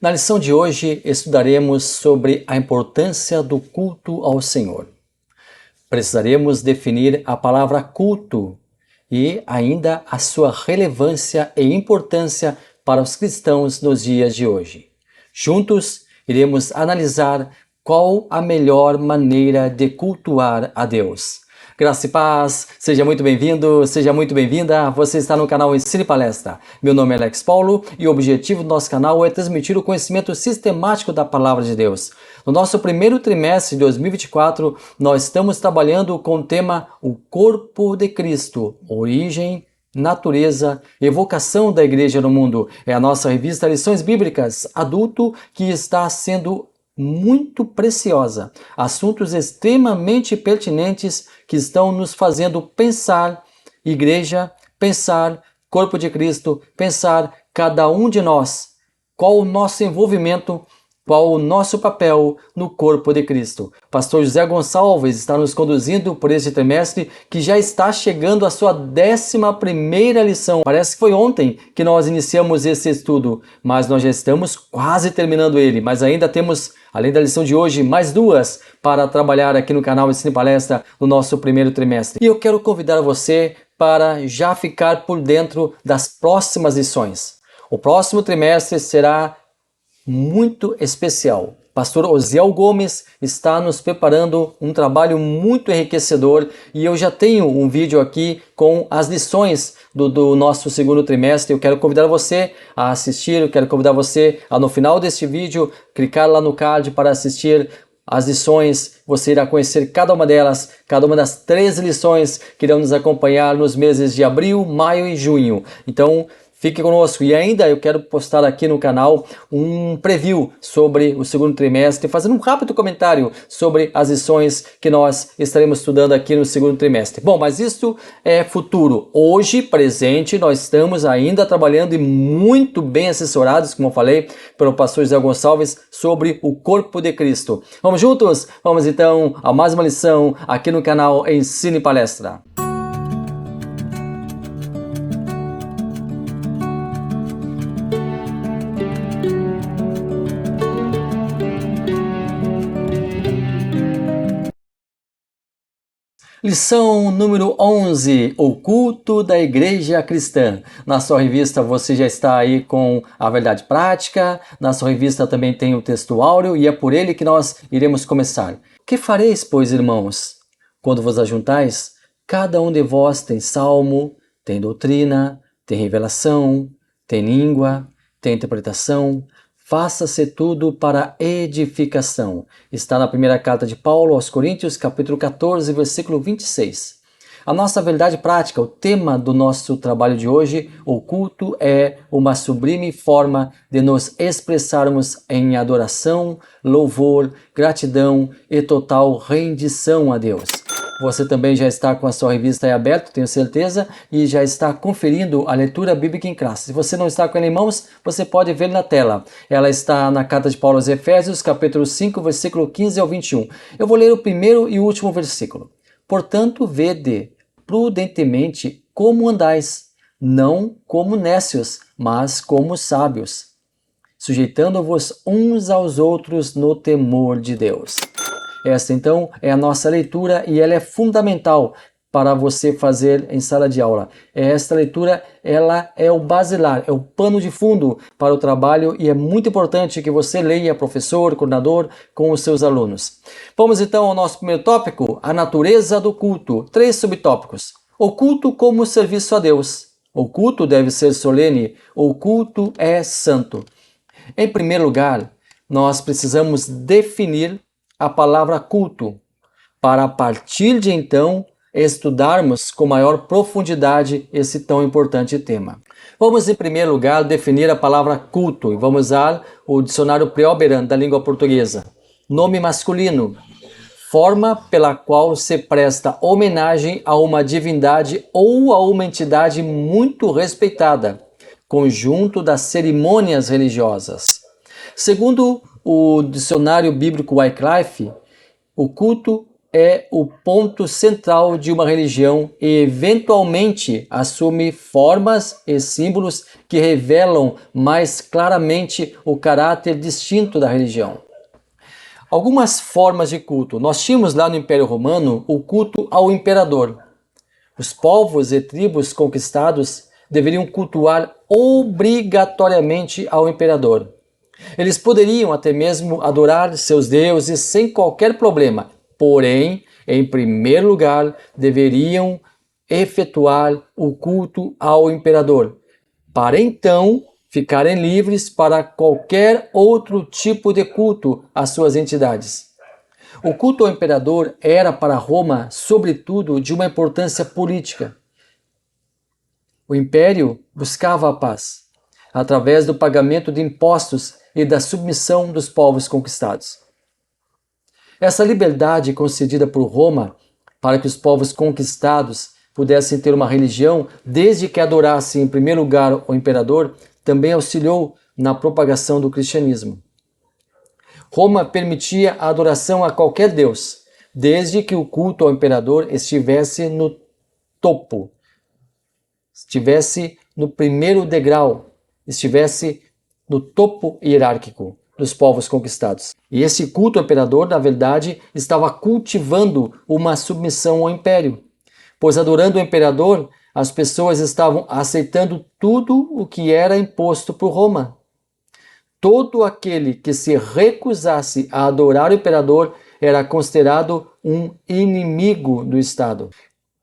Na lição de hoje, estudaremos sobre a importância do culto ao Senhor. Precisaremos definir a palavra culto e ainda a sua relevância e importância para os cristãos nos dias de hoje. Juntos, iremos analisar qual a melhor maneira de cultuar a Deus. Graça e paz, seja muito bem-vindo, seja muito bem-vinda. Você está no canal Ensine Palestra. Meu nome é Alex Paulo e o objetivo do nosso canal é transmitir o conhecimento sistemático da Palavra de Deus. No nosso primeiro trimestre de 2024, nós estamos trabalhando com o tema O Corpo de Cristo, Origem, Natureza e Vocação da Igreja no Mundo. É a nossa revista Lições Bíblicas Adulto que está sendo muito preciosa. Assuntos extremamente pertinentes que estão nos fazendo pensar igreja, pensar corpo de Cristo, pensar cada um de nós, qual o nosso envolvimento, qual o nosso papel no corpo de Cristo. Pastor José Gonçalves está nos conduzindo por este trimestre que já está chegando à sua 11ª lição. Parece que foi ontem que nós iniciamos esse estudo, mas nós já estamos quase terminando ele. Mas ainda temos, além da lição de hoje, mais 2 para trabalhar aqui no canal Ensine Palestra no nosso primeiro trimestre. E eu quero convidar você para já ficar por dentro das próximas lições. O próximo trimestre será muito especial. Pastor Osiel Gomes está nos preparando um trabalho muito enriquecedor e eu já tenho um vídeo aqui com as lições do nosso segundo trimestre. Eu quero convidar você a assistir, eu quero convidar você a, no final deste vídeo, clicar lá no card para assistir as lições. Você irá conhecer cada uma delas, cada uma das 13 lições que irão nos acompanhar nos meses de abril, maio e junho. Então, fique conosco. E ainda eu quero postar aqui no canal um preview sobre o segundo trimestre, fazendo um rápido comentário sobre as lições que nós estaremos estudando aqui no segundo trimestre. Bom, mas isso é futuro. Hoje, presente, nós estamos ainda trabalhando e muito bem assessorados, como eu falei, pelo pastor José Gonçalves, sobre o corpo de Cristo. Vamos juntos? Vamos então a mais uma lição aqui no canal Ensine Palestra. Lição número 11, o culto da igreja cristã. Na sua revista você já está aí com a verdade prática, na sua revista também tem o texto áureo e é por ele que nós iremos começar. Que fareis, pois, irmãos? Quando vos ajuntais, cada um de vós tem salmo, tem doutrina, tem revelação, tem língua, tem interpretação. Faça-se tudo para edificação. Está na primeira carta de Paulo aos Coríntios, capítulo 14, versículo 26. A nossa verdade prática, o tema do nosso trabalho de hoje, o culto, é uma sublime forma de nos expressarmos em adoração, louvor, gratidão e total rendição a Deus. Você também já está com a sua revista aí aberta, tenho certeza, e já está conferindo a leitura bíblica em classe. Se você não está com ela em mãos, você pode ver na tela. Ela está na carta de Paulo aos Efésios, capítulo 5, versículo 15 ao 21. Eu vou ler o primeiro e o último versículo. Portanto, vede prudentemente como andais, não como nécios, mas como sábios, sujeitando-vos uns aos outros no temor de Deus. Esta, então, é a nossa leitura e ela é fundamental para você fazer em sala de aula. Esta leitura, ela é o basilar, é o pano de fundo para o trabalho e é muito importante que você leia, professor, coordenador, com os seus alunos. Vamos então ao nosso primeiro tópico, a natureza do culto. 3 subtópicos. O culto como serviço a Deus. O culto deve ser solene. O culto é santo. Em primeiro lugar, nós precisamos definir a palavra culto, para a partir de então estudarmos com maior profundidade esse tão importante tema. Vamos em primeiro lugar definir a palavra culto e vamos usar o dicionário Preoberant da língua portuguesa. Nome masculino, forma pela qual se presta homenagem a uma divindade ou a uma entidade muito respeitada, conjunto das cerimônias religiosas. Segundo o dicionário bíblico Wycliffe, o culto é o ponto central de uma religião e, eventualmente, assume formas e símbolos que revelam mais claramente o caráter distinto da religião. Algumas formas de culto. Nós tínhamos lá no Império Romano o culto ao imperador. Os povos e tribos conquistados deveriam cultuar obrigatoriamente ao imperador. Eles poderiam até mesmo adorar seus deuses sem qualquer problema, porém, em primeiro lugar, deveriam efetuar o culto ao imperador, para então ficarem livres para qualquer outro tipo de culto às suas entidades. O culto ao imperador era para Roma, sobretudo, de uma importância política. O império buscava a paz, através do pagamento de impostos e da submissão dos povos conquistados. Essa liberdade concedida por Roma para que os povos conquistados pudessem ter uma religião, desde que adorassem em primeiro lugar o imperador, também auxiliou na propagação do cristianismo. Roma permitia a adoração a qualquer deus, desde que o culto ao imperador estivesse no topo, estivesse no primeiro degrau, estivesse no topo hierárquico dos povos conquistados. E esse culto ao imperador, na verdade, estava cultivando uma submissão ao império, pois adorando o imperador, as pessoas estavam aceitando tudo o que era imposto por Roma. Todo aquele que se recusasse a adorar o imperador era considerado um inimigo do Estado.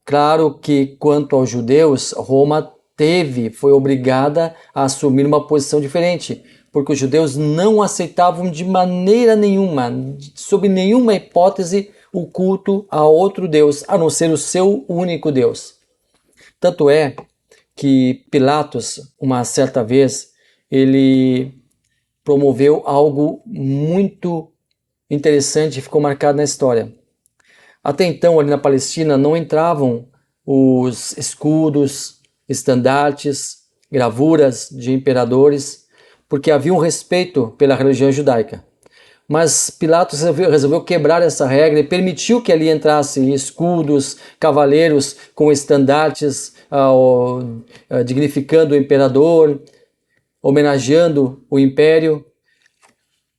Claro que, quanto aos judeus, Roma foi obrigada a assumir uma posição diferente, porque os judeus não aceitavam de maneira nenhuma, sob nenhuma hipótese, o culto a outro Deus, a não ser o seu único Deus. Tanto é que Pilatos, uma certa vez, ele promoveu algo muito interessante e ficou marcado na história. Até então, ali na Palestina, não entravam os escudos, estandartes, gravuras de imperadores, porque havia um respeito pela religião judaica. Mas Pilatos resolveu quebrar essa regra e permitiu que ali entrassem escudos, cavaleiros com estandartes, dignificando o imperador, homenageando o império.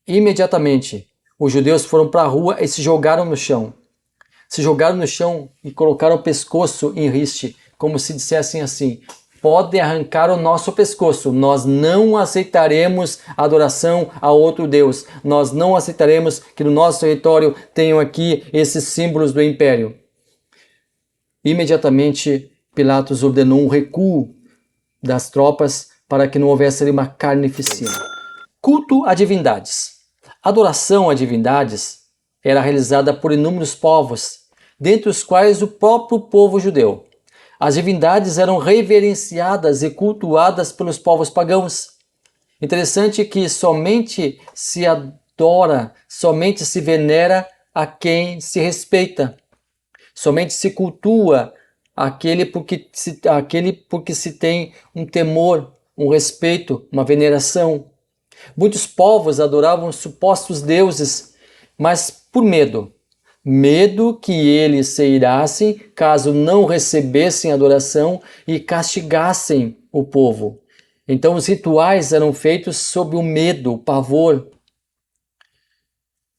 Imediatamente, os judeus foram para a rua e se jogaram no chão. Se jogaram no chão e colocaram o pescoço em riste, como se dissessem assim: pode arrancar o nosso pescoço, nós não aceitaremos adoração a outro Deus, nós não aceitaremos que no nosso território tenham aqui esses símbolos do império. Imediatamente, Pilatos ordenou um recuo das tropas para que não houvesse ali uma carnificina. Culto a divindades. Adoração a divindades era realizada por inúmeros povos, dentre os quais o próprio povo judeu. As divindades eram reverenciadas e cultuadas pelos povos pagãos. Interessante que somente se adora, somente se venera a quem se respeita. Somente se cultua aquele porque se tem um temor, um respeito, uma veneração. Muitos povos adoravam supostos deuses, mas por medo. Medo que eles se irassem caso não recebessem adoração e castigassem o povo. Então os rituais eram feitos sob o medo, o pavor.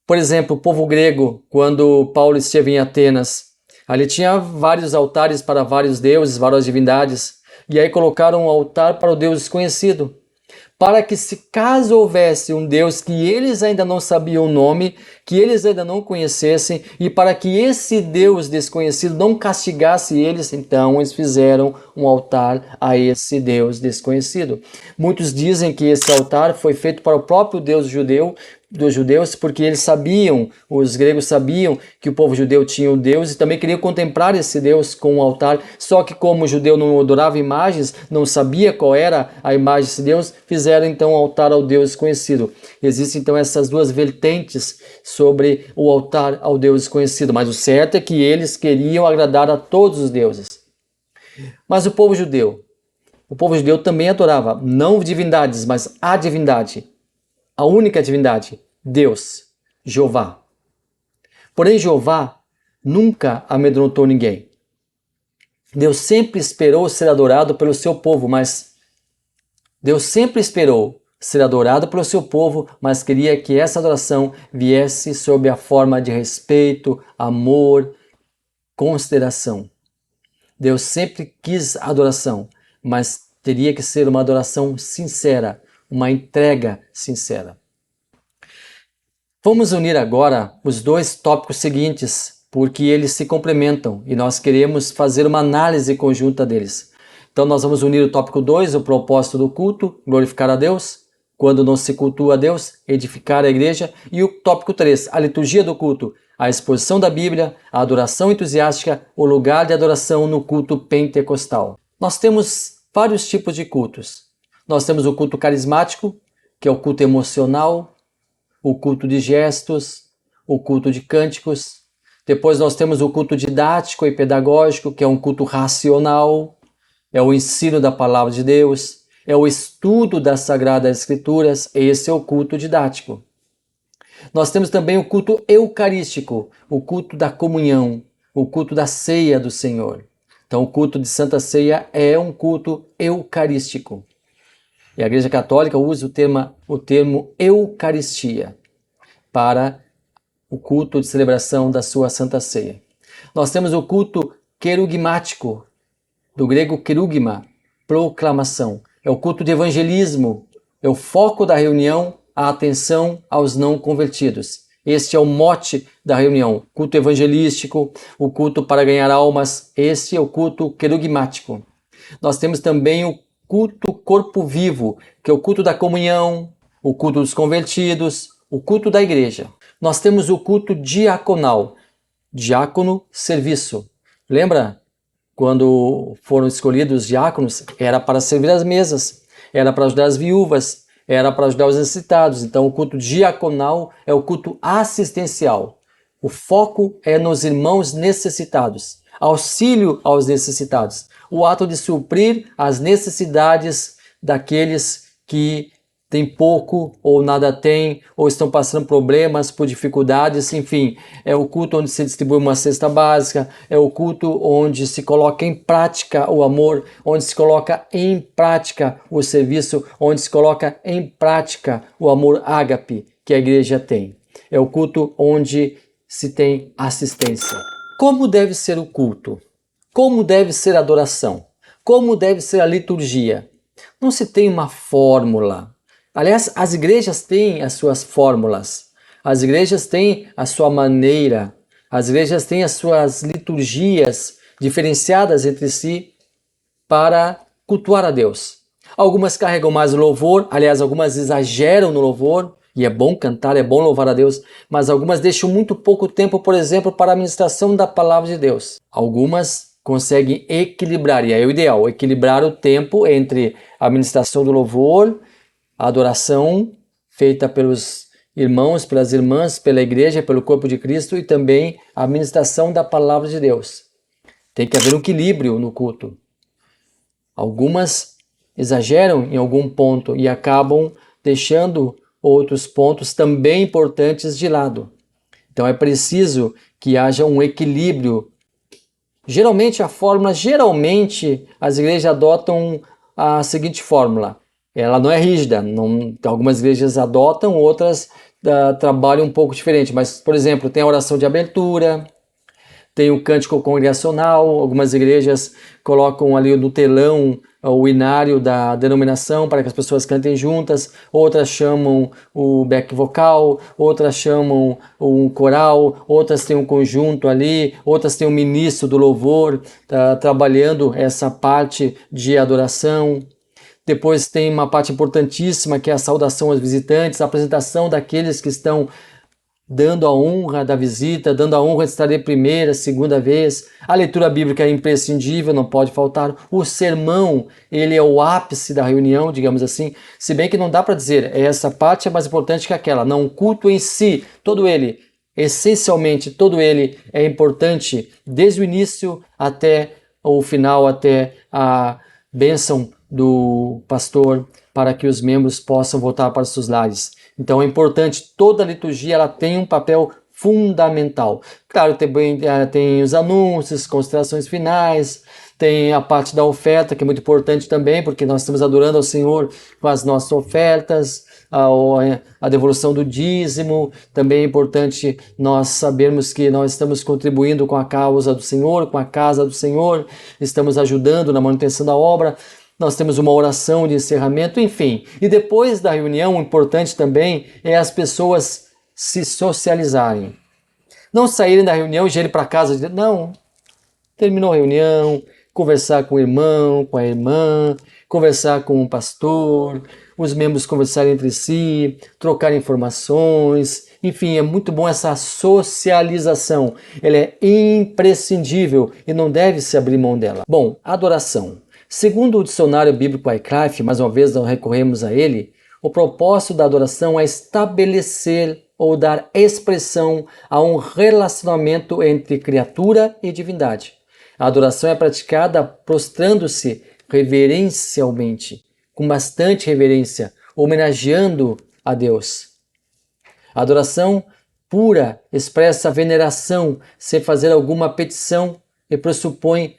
Por exemplo, o povo grego, quando Paulo esteve em Atenas, ali tinha vários altares para vários deuses, várias divindades, e aí colocaram um altar para o Deus desconhecido, para que, se caso houvesse um Deus que eles ainda não sabiam o nome, que eles ainda não conhecessem, e para que esse Deus desconhecido não castigasse eles, então eles fizeram um altar a esse Deus desconhecido. Muitos dizem que esse altar foi feito para o próprio Deus judeu, dos judeus, porque eles sabiam, os gregos sabiam que o povo judeu tinha um Deus e também queriam contemplar esse Deus com um altar, só que como o judeu não adorava imagens, não sabia qual era a imagem desse Deus, fizeram então um altar ao Deus desconhecido. Existem então essas duas vertentes sobre o altar ao Deus desconhecido, mas o certo é que eles queriam agradar a todos os deuses. Mas o povo judeu também adorava, não divindades, mas a divindade, a única divindade, Deus, Jeová. Porém, Jeová nunca amedrontou ninguém. Deus sempre esperou ser adorado pelo seu povo, mas queria que essa adoração viesse sob a forma de respeito, amor, consideração. Deus sempre quis adoração, mas teria que ser uma adoração sincera, uma entrega sincera. Vamos unir agora os dois tópicos seguintes, porque eles se complementam e nós queremos fazer uma análise conjunta deles. Então nós vamos unir o tópico 2, o propósito do culto, glorificar a Deus, quando não se cultua a Deus, edificar a igreja, e o tópico 3, a liturgia do culto, a exposição da Bíblia, a adoração entusiástica, o lugar de adoração no culto pentecostal. Nós temos vários tipos de cultos. Nós temos o culto carismático, que é o culto emocional, o culto de gestos, o culto de cânticos. Depois nós temos o culto didático e pedagógico, que é um culto racional, é o ensino da palavra de Deus, é o estudo das Sagradas Escrituras, esse é o culto didático. Nós temos também o culto eucarístico, o culto da comunhão, o culto da ceia do Senhor. Então o culto de Santa Ceia é um culto eucarístico. E a Igreja Católica usa o termo Eucaristia para o culto de celebração da sua Santa Ceia. Nós temos o culto querugmático, do grego querugma, proclamação. É o culto de evangelismo, é o foco da reunião, a atenção aos não convertidos. Este é o mote da reunião, culto evangelístico, o culto para ganhar almas, esse é o culto querugmático. Nós temos também o culto corpo vivo, que é o culto da comunhão, o culto dos convertidos, o culto da igreja. Nós temos o culto diaconal, diácono, serviço. Lembra? Quando foram escolhidos os diáconos, era para servir as mesas, era para ajudar as viúvas, era para ajudar os necessitados. Então o culto diaconal é o culto assistencial. O foco é nos irmãos necessitados, auxílio aos necessitados, o ato de suprir as necessidades daqueles que têm pouco ou nada têm, ou estão passando problemas por dificuldades, enfim. É o culto onde se distribui uma cesta básica, é o culto onde se coloca em prática o amor, onde se coloca em prática o serviço, onde se coloca em prática o amor ágape que a igreja tem. É o culto onde se tem assistência. Como deve ser o culto? Como deve ser a adoração? Como deve ser a liturgia? Não se tem uma fórmula. Aliás, as igrejas têm as suas fórmulas, as igrejas têm a sua maneira, as igrejas têm as suas liturgias diferenciadas entre si para cultuar a Deus. Algumas carregam mais o louvor, aliás, algumas exageram no louvor, e é bom cantar, é bom louvar a Deus, mas algumas deixam muito pouco tempo, por exemplo, para a ministração da palavra de Deus. Algumas conseguem equilibrar, e é o ideal, equilibrar o tempo entre a ministração do louvor, a adoração feita pelos irmãos, pelas irmãs, pela igreja, pelo corpo de Cristo e também a ministração da palavra de Deus. Tem que haver um equilíbrio no culto. Algumas exageram em algum ponto e acabam deixando outros pontos também importantes de lado. Então é preciso que haja um equilíbrio. Geralmente as igrejas adotam a seguinte fórmula. Ela não é rígida, algumas igrejas adotam, outras trabalham um pouco diferente. Mas, por exemplo, tem a oração de abertura, tem o cântico congregacional, algumas igrejas colocam ali no telão o inário da denominação para que as pessoas cantem juntas, outras chamam o back vocal, outras chamam um coral, outras têm um conjunto ali, outras têm um ministro do louvor trabalhando essa parte de adoração. Depois tem uma parte importantíssima que é a saudação aos visitantes, a apresentação daqueles que estão dando a honra da visita, dando a honra de estar de primeira, segunda vez. A leitura bíblica é imprescindível, não pode faltar. O sermão, ele é o ápice da reunião, digamos assim. Se bem que não dá para dizer, essa parte é mais importante que aquela. Não, o culto em si, todo ele, essencialmente, todo ele é importante desde o início até o final, até a bênção do pastor para que os membros possam voltar para os seus lares. Então é importante, toda a liturgia ela tem um papel fundamental. Claro, tem os anúncios, considerações finais, tem a parte da oferta, que é muito importante também, porque nós estamos adorando ao Senhor com as nossas ofertas, a devolução do dízimo. Também é importante nós sabermos que nós estamos contribuindo com a causa do Senhor, com a casa do Senhor, estamos ajudando na manutenção da obra. Nós temos uma oração de encerramento, enfim. E depois da reunião, o importante também é as pessoas se socializarem. Não saírem da reunião e já irem para casa. Não. Terminou a reunião, conversar com o irmão, com a irmã, conversar com o pastor, os membros conversarem entre si, trocar informações. Enfim, é muito bom essa socialização. Ela é imprescindível e não deve se abrir mão dela. Bom, adoração. Segundo o dicionário bíblico Wycliffe, mais uma vez nós recorremos a ele, o propósito da adoração é estabelecer ou dar expressão a um relacionamento entre criatura e divindade. A adoração é praticada prostrando-se reverencialmente, com bastante reverência, homenageando a Deus. A adoração pura expressa veneração sem fazer alguma petição e pressupõe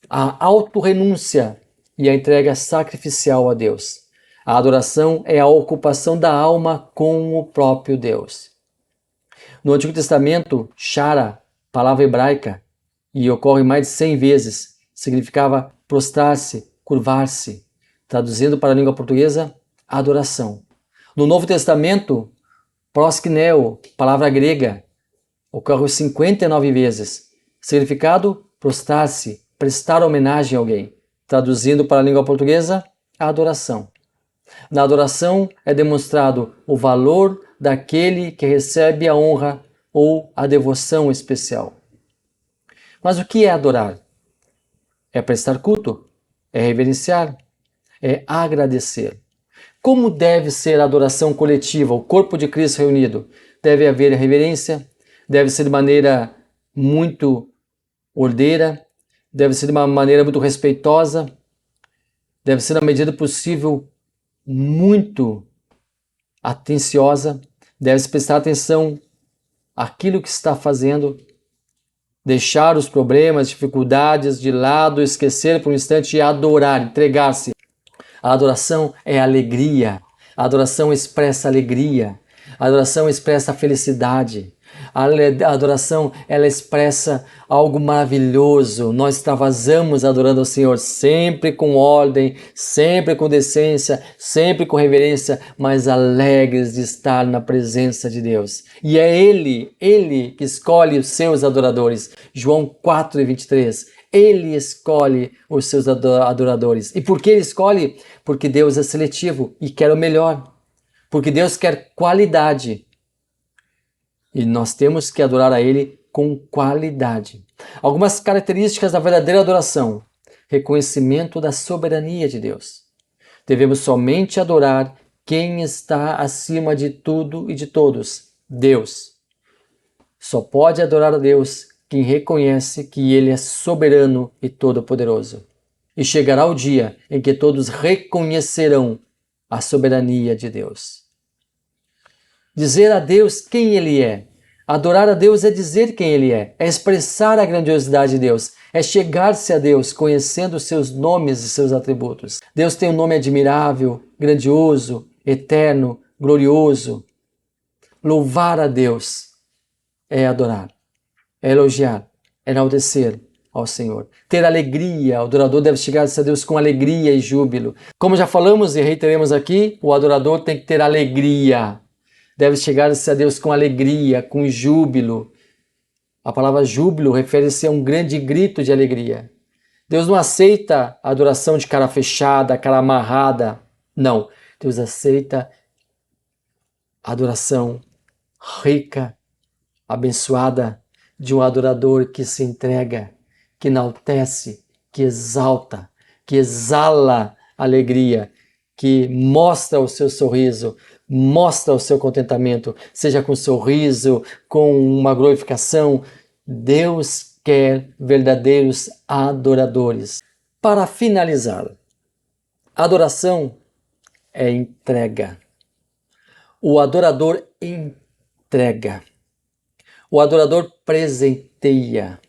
a autorrenúncia e a entrega sacrificial a Deus. A adoração é a ocupação da alma com o próprio Deus. No Antigo Testamento, Shara, palavra hebraica, e ocorre mais de 100 vezes, significava prostrar-se, curvar-se. Traduzindo para a língua portuguesa, adoração. No Novo Testamento, proskuneo, palavra grega, ocorre 59 vezes. Significado, prostrar-se, prestar homenagem a alguém. Traduzindo para a língua portuguesa, adoração. Na adoração é demonstrado o valor daquele que recebe a honra ou a devoção especial. Mas o que é adorar? É prestar culto, é reverenciar, é agradecer. Como deve ser a adoração coletiva, o corpo de Cristo reunido? Deve haver reverência, deve ser de maneira muito ordeira, deve ser de uma maneira muito respeitosa, deve ser na medida possível muito atenciosa, deve-se prestar atenção àquilo que está fazendo, deixar os problemas, dificuldades de lado, esquecer por um instante e adorar, entregar-se. A adoração é alegria, a adoração expressa alegria, a adoração expressa felicidade. A adoração, ela expressa algo maravilhoso. Nós extravasamos adorando ao Senhor sempre com ordem, sempre com decência, sempre com reverência, mas alegres de estar na presença de Deus. E é Ele que escolhe os seus adoradores. João 4:23. Ele escolhe os seus adoradores. E por que Ele escolhe? Porque Deus é seletivo e quer o melhor. Porque Deus quer qualidade. E nós temos que adorar a Ele com qualidade. Algumas características da verdadeira adoração. Reconhecimento da soberania de Deus. Devemos somente adorar quem está acima de tudo e de todos, Deus. Só pode adorar a Deus quem reconhece que Ele é soberano e todo-poderoso. E chegará o dia em que todos reconhecerão a soberania de Deus. Dizer a Deus quem Ele é. Adorar a Deus é dizer quem Ele é expressar a grandiosidade de Deus, é chegar-se a Deus conhecendo os seus nomes e seus atributos. Deus tem um nome admirável, grandioso, eterno, glorioso. Louvar a Deus é adorar, é elogiar, é enaltecer ao Senhor. Ter alegria, o adorador deve chegar-se a Deus com alegria e júbilo. Como já falamos e reiteramos aqui, o adorador tem que ter alegria. Deve chegar-se a Deus com alegria, com júbilo. A palavra júbilo refere-se a um grande grito de alegria. Deus não aceita a adoração de cara fechada, cara amarrada. Não. Deus aceita a adoração rica, abençoada, de um adorador que se entrega, que enaltece, que exalta, que exala alegria, que mostra o seu sorriso, mostra o seu contentamento, seja com sorriso, com uma glorificação. Deus quer verdadeiros adoradores. Para finalizar, adoração é entrega. O adorador entrega. O adorador presenteia.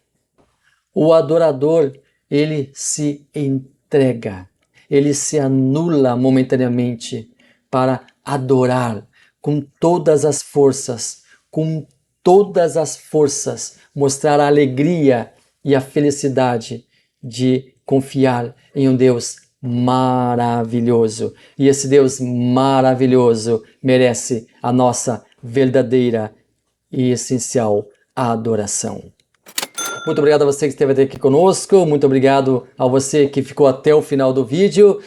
O adorador, ele se entrega. Ele se anula momentaneamente para adorar com todas as forças, mostrar a alegria e a felicidade de confiar em um Deus maravilhoso. E esse Deus maravilhoso merece a nossa verdadeira e essencial adoração. Muito obrigado a você que esteve aqui conosco, muito obrigado a você que ficou até o final do vídeo.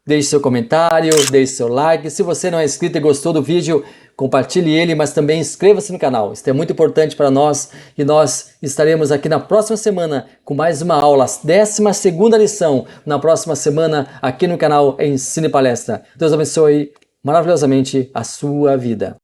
Deixe seu comentário, deixe seu like. Se você não é inscrito e gostou do vídeo, compartilhe ele, mas também inscreva-se no canal. Isso é muito importante para nós e nós estaremos aqui na próxima semana com mais uma aula, 12ª lição, na próxima semana aqui no canal Ensino e Palestra. Deus abençoe maravilhosamente a sua vida.